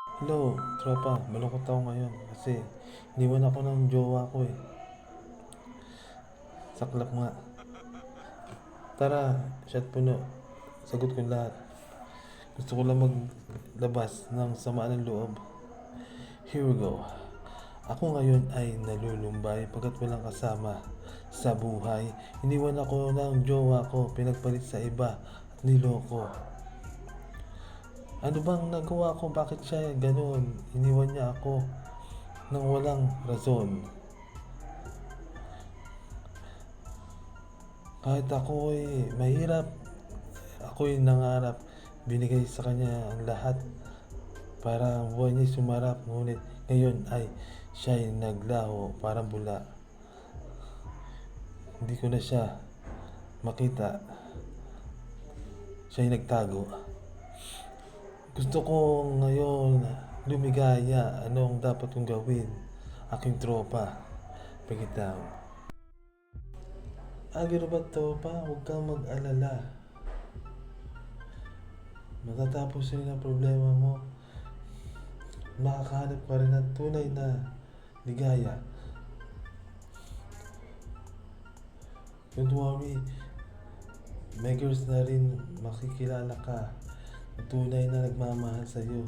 Hello, tropa. Malungkot ako ngayon kasi iniwan ako ng jowa ko eh. Saklap nga. Tara, shot puno. Sagot ko lahat. Gusto ko lang maglabas ng samaan ng loob. Here we go. Ako ngayon ay nalulumbay pagkat walang kasama sa buhay. Iniwan ako ng jowa ko, pinagpalit sa iba at niloko. Ano bang nagawa ko? Bakit siya ganun? Iniwan niya ako nang walang rason. Kahit ako'y mahirap, ako'y nangarap, binigay sa kanya ang lahat para ang buhay niya sumarap. Ngunit ngayon ay siya'y naglaho, parang bula. Hindi ko na siya makita, siya'y nagtago. Gusto ko ngayon lumigaya. Anong dapat kong gawin? Aking tropa, break it down. Agir ba tropa? Huwag kang mag-alala. Matatapos rin ang problema mo. Makakahanap pa rin ng tunay na ligaya. Don't worry, may girls na rin makikilala ka. Tunay na nagmamahal sa'yo.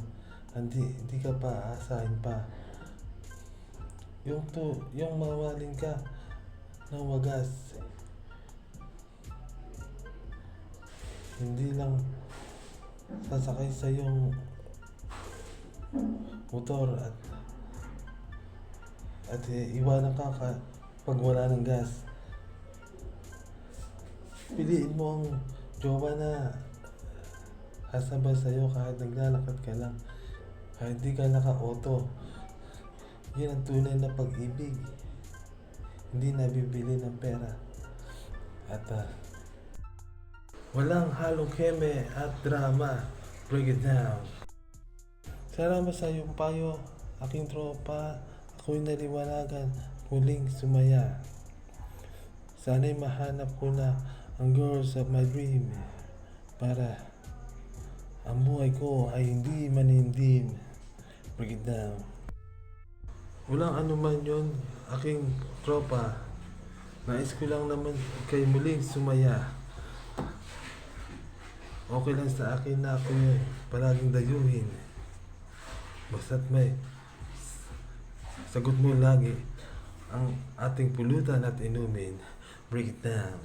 Hindi ka pa aasahin pa. Yung mamahalin ka ng wagas. Hindi lang sasakay sa yung motor at iwanan ka pag wala ng gas. Piliin mo ang jowa na kasabay sa'yo kahit naglalakad ka lang, kahit di ka naka-auto. Yan ang tunay na pag-ibig. Hindi nabibili ng pera. At walang halong keme at drama. Break it down. Salamat sa iyong payo, aking tropa. Ako'y naliwanagan, muling sumaya. Sana'y mahanap ko na ang girls of my dream para ang buhay ko ay hindi manindim. Break it down. Walang anuman yon, aking tropa. Nais ko lang naman kay muling sumaya. Okay lang sa akin na ako palaging dayuhin. Basta't may sagot mo lagi ang ating pulutan at inumin. Break it down.